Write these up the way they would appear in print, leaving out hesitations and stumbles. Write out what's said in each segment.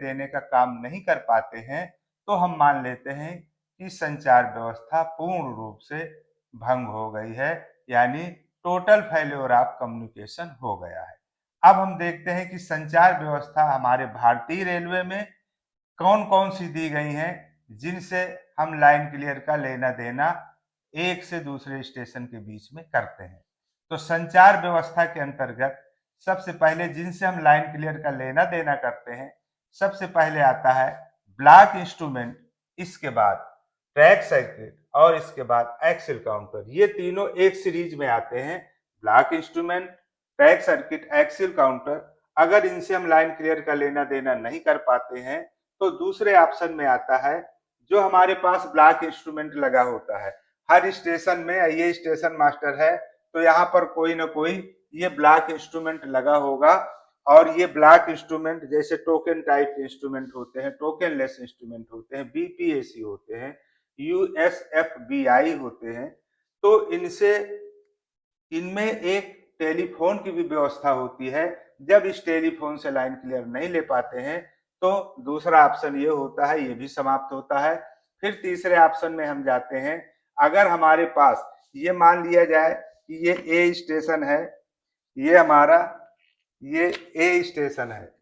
देने का काम नहीं कर पाते हैं तो हम मान लेते हैं कि संचार व्यवस्था पूर्ण रूप से भंग हो गई है, यानी टोटल फेल्योर ऑफ कम्युनिकेशन हो गया है। अब हम देखते हैं कि संचार व्यवस्था हमारे भारतीय रेलवे में कौन कौन सी दी गई हैं जिनसे हम लाइन क्लियर का लेना देना एक से दूसरे स्टेशन के बीच में करते हैं। तो संचार व्यवस्था के अंतर्गत सबसे पहले जिनसे हम लाइन क्लियर का लेना देना करते हैं, सबसे पहले आता है ब्लॉक इंस्ट्रूमेंट, इसके बाद ट्रैक सर्किट और इसके बाद एक्सिल काउंटर। ये तीनों एक सीरीज में आते हैं, block instrument, track circuit, axle counter. अगर इनसे हम लाइन क्लियर का लेना देना नहीं कर पाते हैं तो दूसरे ऑप्शन में आता है जो हमारे पास ब्लॉक इंस्ट्रूमेंट लगा होता है। हर स्टेशन में ये स्टेशन मास्टर है तो यहाँ पर कोई ना कोई ये ब्लॉक इंस्ट्रूमेंट लगा होगा, और ये ब्लॉक इंस्ट्रूमेंट जैसे टोकन टाइप इंस्ट्रूमेंट होते हैं, टोकन लेस इंस्ट्रूमेंट होते हैं, बीपीएसी होते हैं, यूएसएफबीआई होते हैं। तो इनसे इनमें एक टेलीफोन की भी व्यवस्था होती है। जब इस टेलीफोन से लाइन क्लियर नहीं ले पाते हैं तो दूसरा ऑप्शन ये होता है, ये भी समाप्त होता है। फिर तीसरे ऑप्शन में हम जाते हैं, अगर हमारे पास ये मान लिया जाए कि ये ए स्टेशन है, ये हमारा ये ए स्टेशन है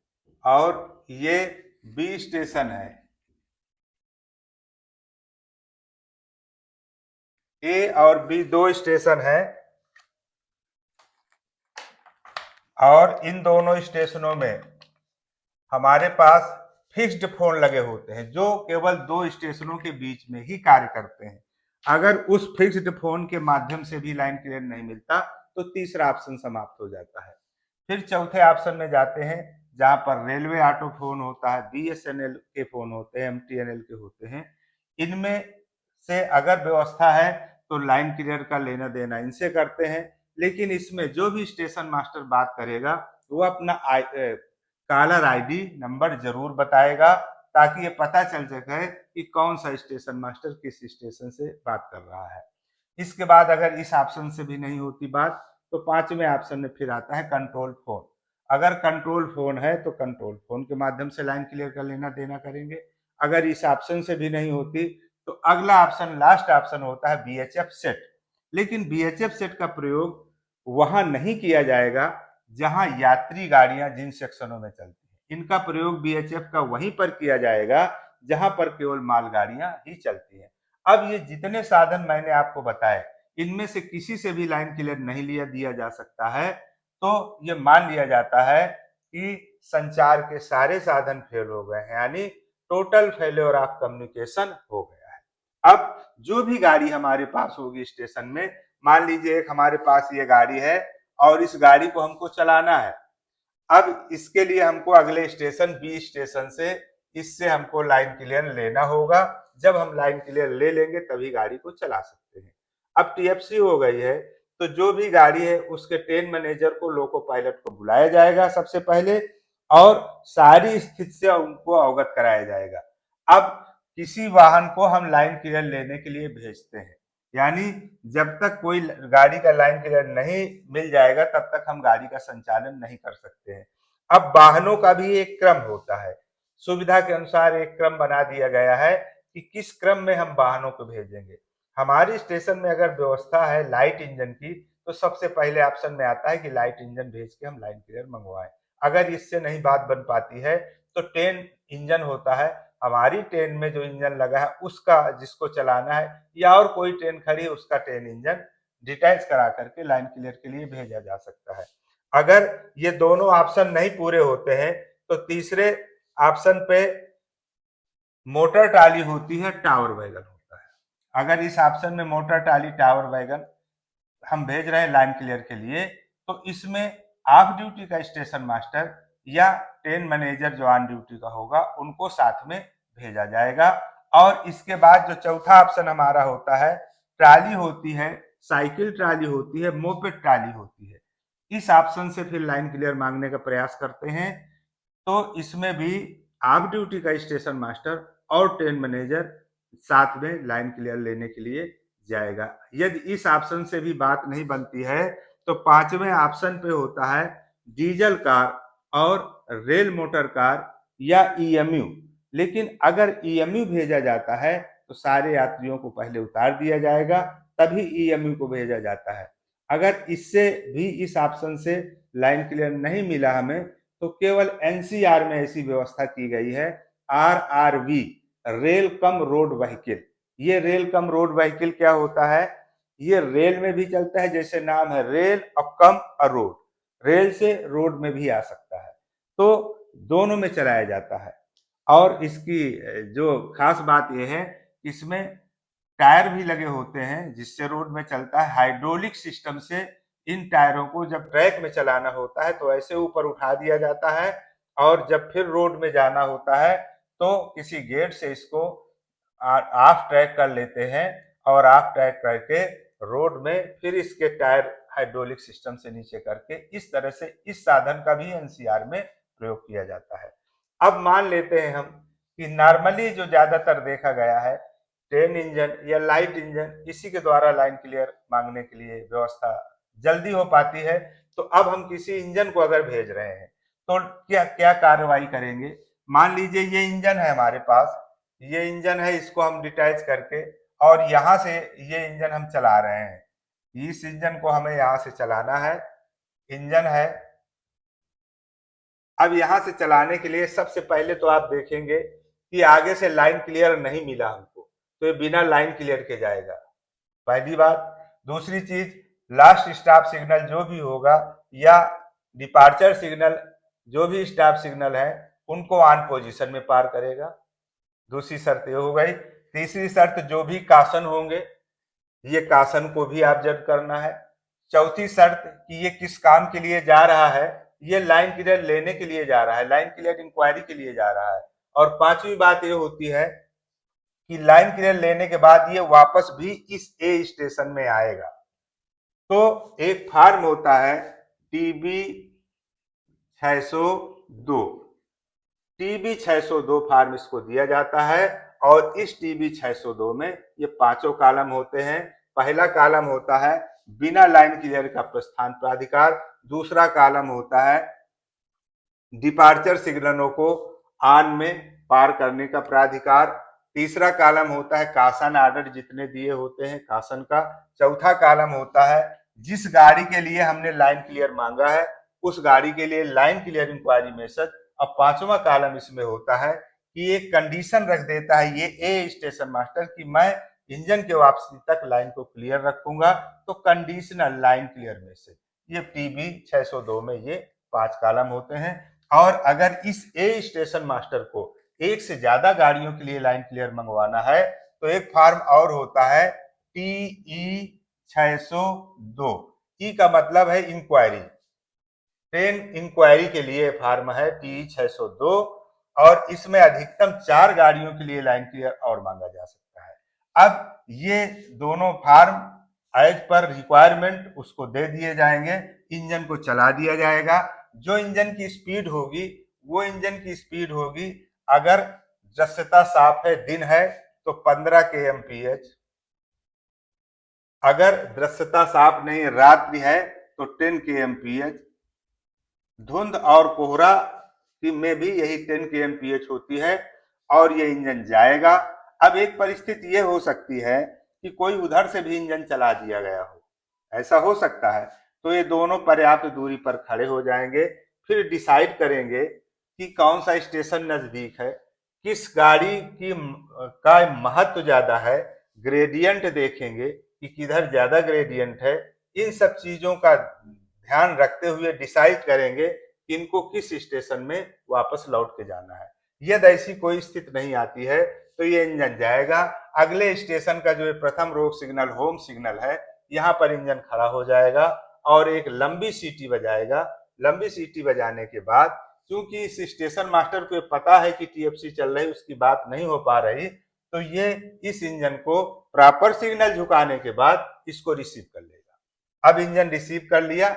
और ये बी स्टेशन है, ए और बी दो स्टेशन है, और इन दोनों स्टेशनों में हमारे पास फिक्स्ड फोन लगे होते हैं जो केवल दो स्टेशनों के बीच में ही कार्य करते हैं। अगर उस फिक्स्ड फोन के माध्यम से भी लाइन क्लियर नहीं मिलता तो तीसरा ऑप्शन समाप्त हो जाता है। फिर चौथे ऑप्शन में जाते हैं जहां पर रेलवे ऑटो फोन होता है, बीएसएनएल के फोन होते हैं, एमटीएनएल के होते हैं। इनमें से अगर व्यवस्था है तो लाइन क्लियर का लेना देना इनसे करते हैं, लेकिन इसमें जो भी स्टेशन मास्टर बात करेगा वो अपना कॉलर आईडी नंबर जरूर बताएगा ताकि ये पता चल सके कि कौन सा स्टेशन मास्टर किस स्टेशन से बात कर रहा है। इसके बाद अगर इस ऑप्शन से भी नहीं होती बात तो पांचवें ऑप्शन में फिर आता है कंट्रोल फोन। अगर कंट्रोल फोन है तो कंट्रोल फोन के माध्यम से लाइन क्लियर कर लेना देना करेंगे। अगर इस ऑप्शन से भी नहीं होती तो अगला ऑप्शन लास्ट ऑप्शन होता है बीएचएफ सेट। लेकिन बीएचएफ सेट का प्रयोग वहां नहीं किया जाएगा जहां यात्री गाड़ियां जिन सेक्शनों में चलती हैं। इनका प्रयोग बीएचएफ का वहीं पर किया जाएगा जहां पर केवल मालगाड़ियां ही चलती हैं। अब ये जितने साधन मैंने आपको बताए इनमें से किसी से भी लाइन क्लियर नहीं लिया दिया जा सकता है, तो ये मान लिया जाता है कि संचार के सारे साधन फेल हो गए हैं, यानी टोटल फेल्योर ऑफ कम्युनिकेशन हो गया है। अब जो भी गाड़ी हमारे पास होगी स्टेशन में, मान लीजिए एक हमारे पास ये गाड़ी है और इस गाड़ी को हमको चलाना है। अब इसके लिए हमको अगले स्टेशन बी स्टेशन से इससे हमको लाइन क्लियर लेना होगा। जब हम लाइन क्लियर ले लेंगे तभी गाड़ी को चला सकते हैं। अब टीएफसी हो गई है तो जो भी गाड़ी है उसके ट्रेन मैनेजर को, लोको पायलट को बुलाया जाएगा सबसे पहले और सारी स्थिति से उनको अवगत कराया जाएगा। अब किसी वाहन को हम लाइन क्लियर लेने के लिए भेजते हैं, यानी जब तक कोई गाड़ी का लाइन क्लियर नहीं मिल जाएगा तब तक हम गाड़ी का संचालन नहीं कर सकते हैं। अब वाहनों का भी एक क्रम होता है, सुविधा के अनुसार एक क्रम बना दिया गया है कि किस क्रम में हम वाहनों को भेजेंगे। हमारी स्टेशन में अगर व्यवस्था है लाइट इंजन की तो सबसे पहले ऑप्शन में आता है कि लाइट इंजन भेज के हम लाइन क्लियर मंगवाएं। अगर इससे नहीं बात बन पाती है तो ट्रेन इंजन होता है, हमारी ट्रेन में जो इंजन लगा है उसका जिसको चलाना है या और कोई ट्रेन खड़ी है उसका ट्रेन इंजन डिटैच करा करके लाइन क्लियर के लिए भेजा जा सकता है। अगर ये दोनों ऑप्शन नहीं पूरे होते हैं तो तीसरे ऑप्शन पे मोटर ट्राली होती है, टावर वैगन होता है। अगर इस ऑप्शन में मोटर ट्राली टावर वैगन हम भेज रहे हैं लाइन क्लियर के लिए तो इसमें ऑफ ड्यूटी का स्टेशन मास्टर या ट्रेन मैनेजर जो ऑन ड्यूटी का होगा उनको साथ में भेजा जाएगा। और इसके बाद जो चौथा ऑप्शन हमारा होता है, ट्राली होती है, साइकिल ट्राली होती है, मोपेड ट्राली होती है। इस ऑप्शन से फिर लाइन क्लियर मांगने का प्रयास करते हैं तो इसमें भी ऑफ ड्यूटी का स्टेशन मास्टर और ट्रेन मैनेजर साथ में लाइन क्लियर लेने के लिए जाएगा। यदि इस ऑप्शन से भी बात नहीं बनती है तो पांचवें ऑप्शन पे होता है डीजल कार और रेल मोटर कार या ईएमयू। लेकिन अगर ईएमयू भेजा जाता है तो सारे यात्रियों को पहले उतार दिया जाएगा, तभी ईएमयू को भेजा जाता है। अगर इससे भी इस ऑप्शन से लाइन क्लियर नहीं मिला हमें, तो केवल एनसीआर में ऐसी व्यवस्था की गई है, आरआरवी, रेल कम रोड व्हीकल। ये रेल कम रोड व्हीकल क्या होता है? ये रेल में भी चलता है, जैसे नाम है रेल और कम रोड, रेल से रोड में भी आ सकता है, तो दोनों में चलाया जाता है। और इसकी जो खास बात यह है, इसमें टायर भी लगे होते हैं जिससे रोड में चलता है। हाइड्रोलिक सिस्टम से इन टायरों को जब ट्रैक में चलाना होता है तो ऐसे ऊपर उठा दिया जाता है, और जब फिर रोड में जाना होता है तो किसी गेट से इसको ऑफ ट्रैक कर लेते हैं, और ऑफ ट्रैक करके रोड में फिर इसके टायर हाइड्रोलिक सिस्टम से नीचे करके, इस तरह से इस साधन का भी एनसीआर में प्रयोग किया जाता है। अब मान लेते हैं हम कि नॉर्मली जो ज्यादातर देखा गया है, ट्रेन इंजन या लाइट इंजन, इसी के द्वारा लाइन क्लियर मांगने के लिए व्यवस्था जल्दी हो पाती है। तो अब हम किसी इंजन को अगर भेज रहे हैं तो क्या क्या कार्रवाई करेंगे? मान लीजिए ये इंजन है हमारे पास, ये इंजन है, इसको हम डिटैच करके और यहां से ये इंजन हम चला रहे हैं। इस इंजन को हमें यहां से चलाना है, इंजन है। अब यहां से चलाने के लिए सबसे पहले तो आप देखेंगे कि आगे से लाइन क्लियर नहीं मिला हमको, तो ये बिना लाइन क्लियर के जाएगा, पहली बात। दूसरी चीज, लास्ट स्टॉप सिग्नल जो भी होगा या डिपार्चर सिग्नल, जो भी स्टॉप सिग्नल है, उनको ऑन पोजीशन में पार करेगा, दूसरी शर्त ये हो गई। तीसरी शर्त, जो भी कासन होंगे ये कासन को भी आप जब्त करना है। चौथी शर्त कि ये किस काम के लिए जा रहा है, ये लाइन क्लियर लेने के लिए जा रहा है, लाइन क्लियर इंक्वायरी के लिए जा रहा है। और पांचवी बात ये होती है कि लाइन क्लियर लेने के बाद ये वापस भी इस ए स्टेशन में आएगा। तो एक फार्म होता है टीबी 602, टीबी 602 फार्म इसको दिया जाता है, और इस टीबी 602 में ये पांचों कॉलम होते हैं। पहला कॉलम होता है बिना लाइन क्लियर का प्रस्थान प्राधिकार, दूसरा कॉलम होता है डिपार्चर सिग्नलों को ऑन में पार करने का प्राधिकार, तीसरा कॉलम होता है कासन आर्डर जितने दिए होते हैं कासन का, चौथा कॉलम होता है जिस गाड़ी के लिए हमने लाइन क्लियर मांगा है उस गाड़ी के लिए लाइन क्लियर इंक्वायरी मैसेज। अब पांचवा कॉलम इसमें होता है कि एक कंडीशन रख देता है ये ए स्टेशन मास्टर कि मैं इंजन के वापसी तक लाइन को क्लियर रखूंगा, तो कंडीशनल लाइन क्लियर मैसेज। ये टीबी 602 में ये 5 कॉलम होते हैं। और अगर इस ए स्टेशन मास्टर को एक से ज्यादा गाड़ियों के लिए लाइन क्लियर मंगवाना है तो एक फार्म और होता है टीई 602। ई का मतलब है इंक्वायरी, ट्रेन इंक्वायरी के लिए फार्म है टीई 602, और इसमें अधिकतम 4 गाड़ियों के लिए लाइन क्लियर और मांगा जा सकता है। अब ये दोनों फार्म एज पर रिक्वायरमेंट उसको दे दिए जाएंगे, इंजन को चला दिया जाएगा। जो इंजन की स्पीड होगी वो इंजन की स्पीड होगी, अगर दृश्यता साफ है दिन है तो 15 kmph, अगर दृश्यता साफ नहीं रात्रि है तो 10 kmph, धुंध और कोहरा में भी यही 10 kmph होती है, और ये इंजन जाएगा। अब एक परिस्थिति ये हो सकती है कि कोई उधर से भी इंजन चला दिया गया हो, ऐसा हो सकता है, तो ये दोनों पर्याप्त दूरी पर खड़े हो जाएंगे, फिर डिसाइड करेंगे कि कौन सा स्टेशन नजदीक है, किस गाड़ी की का महत्व ज्यादा है, ग्रेडियंट देखेंगे कि किधर ज्यादा ग्रेडियंट है। इन सब चीजों का ध्यान रखते हुए डिसाइड करेंगे कि इनको किस स्टेशन में वापस लौट के जाना है। यदि ऐसी कोई स्थिति नहीं आती है तो ये इंजन जाएगा, अगले स्टेशन का जो प्रथम रोक सिग्नल होम सिग्नल है यहाँ पर इंजन खड़ा हो जाएगा और एक लंबी सीटी बजाएगा। लंबी सीटी बजाने के बाद क्योंकि इस स्टेशन मास्टर को पता है कि टीएफसी चल रही, उसकी बात नहीं हो पा रही, तो ये इस इंजन को प्रॉपर सिग्नल झुकाने के बाद इसको रिसीव कर लेगा। अब इंजन रिसीव कर लिया,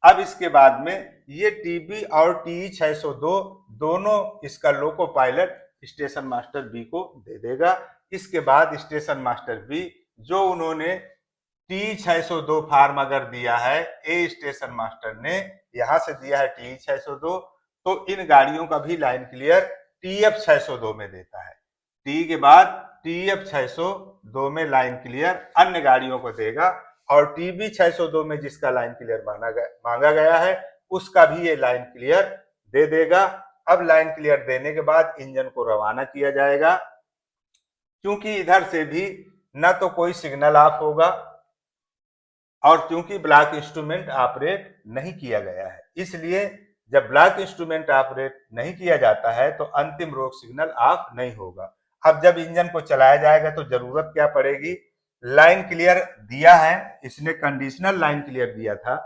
अब इसके बाद में ये टीबी और टीई 602 दोनों इसका loco pilot station master B को दे देगा। इसके बाद स्टेशन मास्टर बी जो उन्होंने टी 602 फार्म अगर दिया है ए स्टेशन मास्टर ने यहाँ से दिया है टी 602, तो इन गाड़ियों का भी लाइन क्लियर TF 602 में देता है। टी के बाद TF 602 में लाइन क्लियर अन्य गाड़ियों को देगा और TB 602 में जिसका लाइन क्लियर मांगा गया है उसका भी ये लाइन क्लियर दे देगा। अब लाइन क्लियर देने के बाद इंजन को रवाना किया जाएगा। क्योंकि इधर से भी न तो कोई सिग्नल ऑफ होगा और क्योंकि ब्लॉक इंस्ट्रूमेंट ऑपरेट नहीं किया गया है, इसलिए जब ब्लॉक इंस्ट्रूमेंट ऑपरेट नहीं किया जाता है तो अंतिम रोक सिग्नल ऑफ नहीं होगा। अब जब इंजन को चलाया जाएगा तो जरूरत क्या पड़ेगी, लाइन क्लियर दिया है, इसने कंडीशनल लाइन क्लियर दिया था,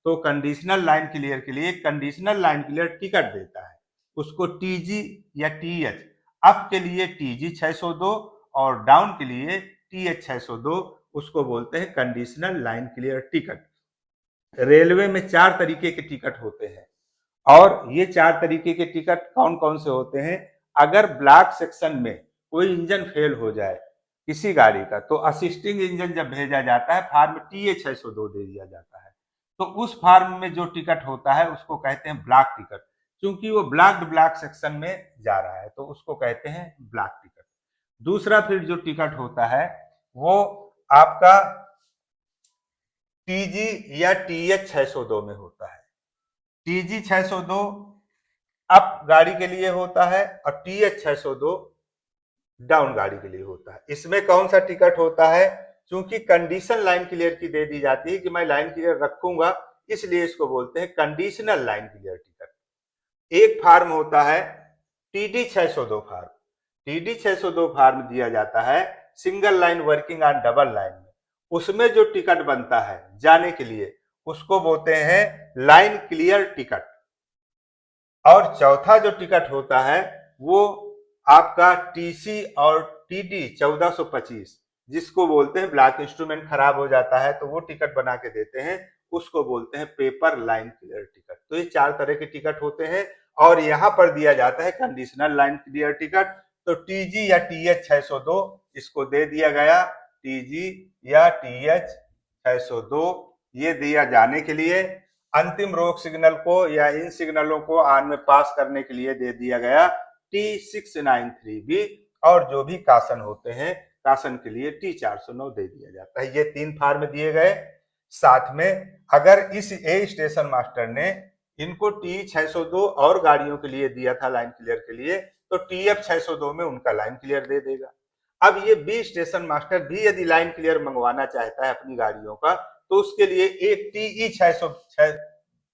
तो कंडीशनल लाइन क्लियर के लिए कंडीशनल लाइन क्लियर टिकट देता है, उसको TG या TH, अप के लिए TG 602 और डाउन के लिए TH 602, उसको बोलते हैं conditional line clear ticket. Railway में 4 तरीके के टिकट होते हैं और ये 4 तरीके के टिकट कौन कौन से होते हैं। अगर ब्लॉक सेक्शन में कोई इंजन फेल हो जाए किसी गाड़ी का तो असिस्टिंग इंजन जब भेजा जाता है फॉर्म TH 602 दे दिया जाता है, तो उस फॉर्म में जो टिकट होता है उसको कहते हैं ब्लॉक टिकट। क्योंकि वो ब्लॉक सेक्शन में जा रहा है तो उसको कहते हैं ब्लॉक टिकट। दूसरा फिर जो टिकट होता है वो आपका TG या TH 602 में होता है। TG 602 अप गाड़ी के लिए होता है और TH 602 डाउन गाड़ी के लिए होता है। इसमें कौन सा टिकट होता है, क्योंकि कंडीशन लाइन क्लियर की दे दी जाती है कि मैं लाइन क्लियर रखूंगा, इसलिए इसको बोलते हैं कंडीशनल लाइन क्लियर टिकट। एक फार्म होता है TD 602 फार्म। TD 602 फार्म दिया जाता है single line working on double line में। उसमें जो टिकट बनता है जाने के लिए उसको बोलते हैं लाइन क्लियर टिकट। और चौथा जो टिकट होता है वो आपका TC और TD 1425, जिसको बोलते हैं ब्लॉक इंस्ट्रूमेंट खराब हो जाता है तो वो टिकट बना के देते हैं, उसको बोलते हैं पेपर लाइन क्लियर टिकट। तो ये 4 तरह के टिकट होते हैं और यहाँ पर दिया जाता है कंडीशनल लाइन क्लियर टिकट। तो TG या TH 602 इसको दे दिया गया, TG या TH 602 ये दिया जाने के लिए अंतिम रोक सिग्नल को या इन सिग्नलों को ऑन में पास करने के लिए दे दिया गया T693B, और जो भी कासन होते हैं कासन के लिए T409 दे दिया जाता है। ये 3 फार्म दिए गए। साथ में अगर इस ए स्टेशन मास्टर ने इनको T602 और गाड़ियों के लिए दिया था लाइन क्लियर के लिए तो TF 602 में उनका लाइन क्लियर दे देगा। अब ये बी स्टेशन मास्टर भी यदि लाइन क्लियर मंगवाना चाहता है अपनी गाड़ियों का तो उसके लिए एक TE 606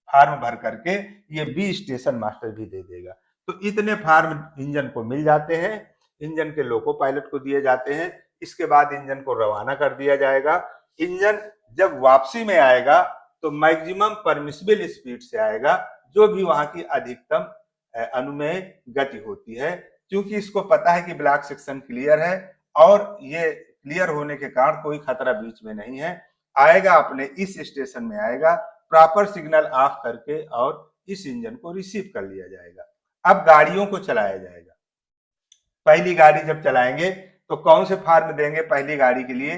फार्म भर करके ये बी स्टेशन मास्टर भी दे देगा। तो इतने फार्म इंजन को मिल जाते हैं, इंजन के लोको पायलट को दिए जाते हैं। इसके बाद इंजन को रवाना कर दिया जाएगा। इंजन जब वापसी में आएगा तो मैक्सिमम परमिसिबल स्पीड से आएगा, जो भी वहां की अधिकतम अनुमेय गति होती है। क्योंकि इसको पता है कि ब्लॉक सेक्शन क्लियर है और ये क्लियर होने के कारण कोई खतरा बीच में नहीं है, आएगा अपने इस स्टेशन में आएगा, प्रॉपर सिग्नल ऑफ करके और इस इंजन को रिसीव कर लिया जाएगा। अब गाड़ियों को चलाया जाएगा। पहली गाड़ी जब चलाएंगे तो कौन से फार्म देंगे पहली गाड़ी के लिए,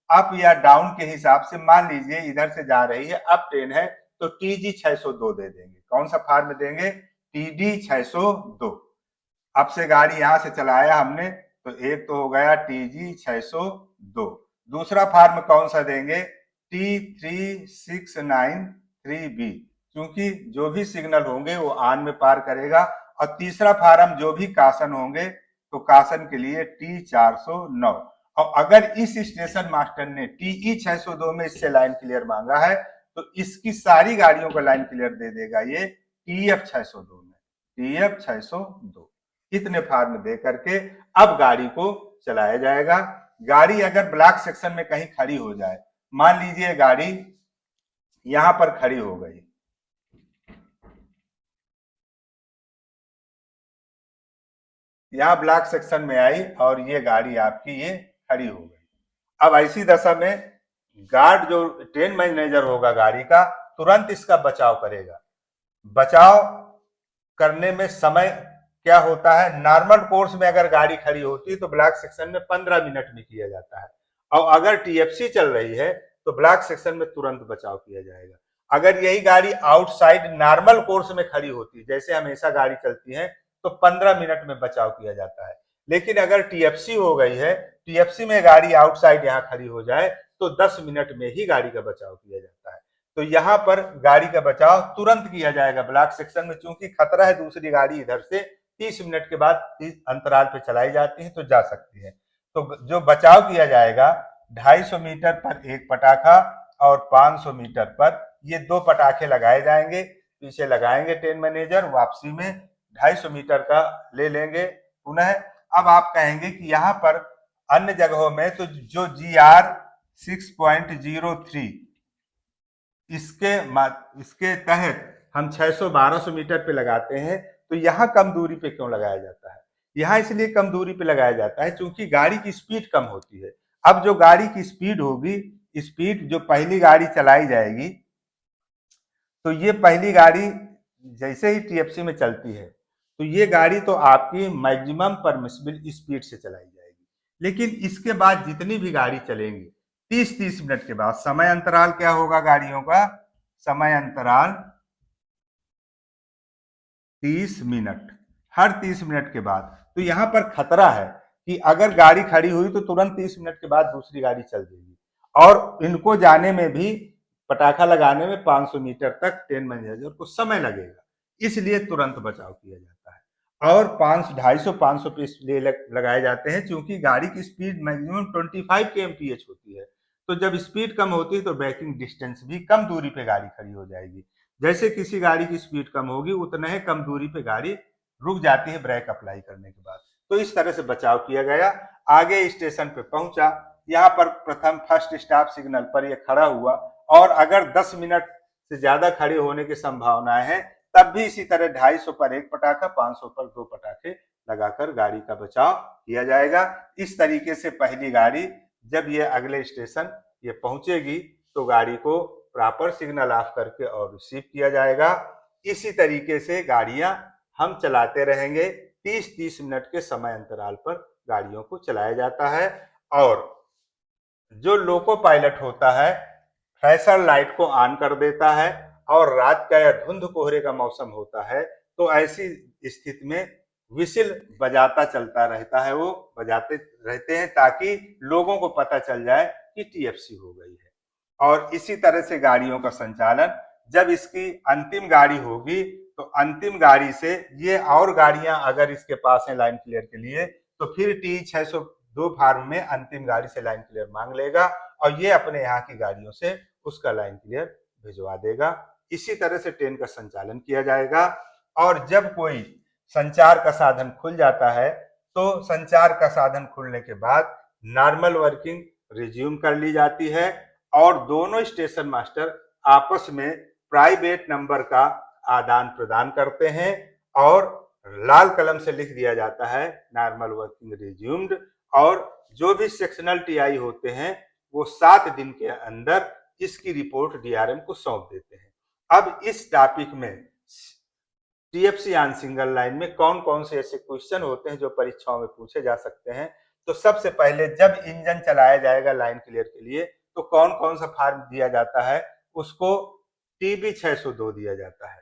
अप या डाउन के हिसाब से। मान लीजिए इधर से जा रही है, अप ट्रेन है तो TG 602 दे देंगे। कौन सा फार्म देंगे, TD 602। अब से गाड़ी यहां से चलाया हमने तो एक तो हो गया TG 602। दूसरा फार्म कौन सा देंगे, T3693B, क्योंकि जो भी सिग्नल होंगे वो ऑन में पार करेगा। और तीसरा फार्म जो भी कासन होंगे तो कासन के लिए T409। और अगर इस स्टेशन मास्टर ने TE 602 में इससे लाइन क्लियर मांगा है तो इसकी सारी गाड़ियों को लाइन क्लियर दे देगा ये TF 602 में, TF 602। इतने फार्म दे करके अब गाड़ी को चलाया जाएगा। गाड़ी अगर ब्लॉक सेक्शन में कहीं खड़ी हो जाए, मान लीजिए गाड़ी यहां पर खड़ी हो गई, यहां ब्लॉक सेक्शन में आई और ये गाड़ी आपकी ये खड़ी हो गई। अब ऐसी दशा में गार्ड जो ट्रेन मैनेजर होगा गाड़ी का तुरंत इसका बचाव करेगा। बचाव करने में समय क्या होता है, नॉर्मल कोर्स में अगर गाड़ी खड़ी होती है तो ब्लॉक सेक्शन में 15 मिनट में किया जाता है, और अगर TFC चल रही है तो ब्लॉक सेक्शन में तुरंत बचाव किया जाएगा। अगर यही गाड़ी आउटसाइड नॉर्मल कोर्स में खड़ी होती, जैसे हमेशा गाड़ी चलती है, तो 15 मिनट में बचाव किया जाता है। लेकिन अगर टीएफसी हो गई है, टीएफसी में गाड़ी आउटसाइड यहाँ खड़ी हो जाए तो 10 मिनट में ही गाड़ी का बचाव किया जाता है। तो यहाँ पर गाड़ी का बचाव तुरंत किया जाएगा। ब्लॉक सेक्शन में चूंकि खतरा है दूसरी गाड़ी इधर से 30 मिनट के बाद 30 अंतराल पे चलाई जाती है तो जा सकती है। तो जो बचाव किया जाएगा 250 मीटर पर एक पटाखा और 500 मीटर पर ये 2 पटाखे लगाए जाएंगे। पीछे लगाएंगे टेन मैनेजर, वापसी में 250 मीटर का ले लेंगे पुनः। अब आप कहेंगे कि यहाँ पर अन्य जगहों में तो जो GR 6.03 इसके तहत हम 600-1200 मीटर पे लगाते हैं, तो यहाँ कम दूरी पे क्यों लगाया जाता है? यहाँ इसलिए कम दूरी पे लगाया जाता है क्योंकि गाड़ी की स्पीड कम होती है। अब जो गाड़ी की स्पीड होगी, स्पीड जो पहली गाड़ी चलाई जाएगी, तो ये पहली गाड़ी जैसे ही टीएफसी में चलती है तो ये गाड़ी तो आपकी मैक्सिमम परमिसिबल स्पीड से चलाई जाएगी। लेकिन इसके बाद जितनी भी गाड़ी चलेंगी 30-30 मिनट के बाद समय अंतराल क्या होगा गाड़ियों का? समय अंतराल 30 मिनट, हर 30 मिनट के बाद। तो यहाँ पर खतरा है कि अगर गाड़ी खड़ी हुई तो तुरंत 30 मिनट के बाद दूसरी गाड़ी चल देगी और इनको जाने में भी, पटाखा लगाने में 500 मीटर तक टेन मैनेजर को समय लगेगा, इसलिए तुरंत बचाव किया जाता है। और 250 पे इसलिए लगाए जाते हैं क्योंकि गाड़ी की स्पीड मैक्सिमम 25 kmph होती है। तो जब स्पीड कम होती है तो ब्रेकिंग डिस्टेंस भी कम दूरी पे गाड़ी खड़ी हो जाएगी। जैसे किसी गाड़ी की स्पीड कम होगी उतना ही कम दूरी पे गाड़ी रुक जाती है ब्रेक अप्लाई करने के बाद। तो इस तरह से बचाव किया गया। आगे स्टेशन पे पहुंचा, यहाँ पर प्रथम फर्स्ट स्टॉप सिग्नल पर यह खड़ा हुआ और अगर 10 मिनट से ज्यादा खड़े होने की संभावना है तब भी इसी तरह 250 पर एक पटाखा, 500 पर 2 पटाखे लगाकर गाड़ी का बचाव किया जाएगा। इस तरीके से पहली गाड़ी जब ये अगले स्टेशन ये पहुंचेगी तो गाड़ी को प्रॉपर सिग्नल ऑफ करके और रिसीव किया जाएगा। इसी तरीके से गाड़ियां हम चलाते रहेंगे। 30-30 मिनट के समय अंतराल पर गाड़ियों को चलाया जाता है। और जो लोको पायलट होता है फ्लैशर लाइट को ऑन कर देता है और रात का या धुंध कोहरे का मौसम होता है तो ऐसी स्थिति में विसिल बजाता चलता रहता है, वो बजाते रहते हैं ताकि लोगों को पता चल जाए कि टीएफसी हो गई है। और इसी तरह से गाड़ियों का संचालन, जब इसकी अंतिम गाड़ी होगी तो अंतिम गाड़ी से ये और गाड़ियां अगर इसके पास है लाइन क्लियर के लिए तो फिर T602 फार्म में अंतिम गाड़ी से लाइन क्लियर मांग लेगा और ये अपने यहाँ की गाड़ियों से उसका लाइन क्लियर भिजवा देगा। इसी तरह से ट्रेन का संचालन किया जाएगा। और जब कोई संचार का साधन खुल जाता है तो संचार का साधन खुलने के बाद नॉर्मल वर्किंग रिज्यूम कर ली जाती है और दोनों स्टेशन मास्टर आपस में प्राइवेट नंबर का आदान प्रदान करते हैं और लाल कलम से लिख दिया जाता है नॉर्मल वर्किंग रिज्यूम्ड। और जो भी सेक्शनल टीआई होते हैं वो 7 दिन के अंदर इसकी रिपोर्ट डीआरएम को सौंप देते हैं। अब इस टॉपिक में टीएफसी ऑन सिंगल लाइन में कौन कौन से ऐसे क्वेश्चन होते हैं जो परीक्षाओं में पूछे जा सकते हैं। तो सबसे पहले जब इंजन चलाया जाएगा लाइन क्लियर के लिए तो कौन कौन सा फार्म दिया जाता है, उसको TB 602 दिया जाता है।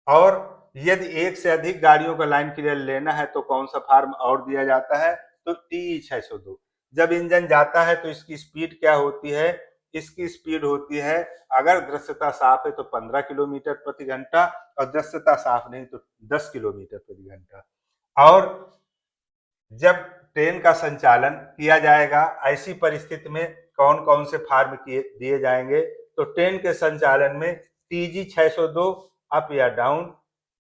और यदि एक से अधिक गाड़ियों का लाइन क्लियर लेना है तो कौन सा फार्म और दिया जाता है, तो TE 602। जब इंजन जाता है तो इसकी स्पीड क्या होती है, इसकी स्पीड होती है अगर दृश्यता साफ है तो 15 किलोमीटर प्रति घंटा और दृश्यता साफ नहीं तो 10 किलोमीटर प्रति घंटा। और जब ट्रेन का संचालन किया जाएगा ऐसी परिस्थिति में कौन कौन से फार्म दिए जाएंगे, तो ट्रेन के संचालन में TG 602 अप या डाउन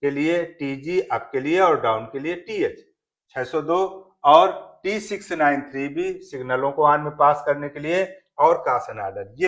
के लिए TG अप के लिए और डाउन के लिए TH 602 और T693 भी सिग्नलों को ऑन में पास करने के लिए और काशन आर्डर।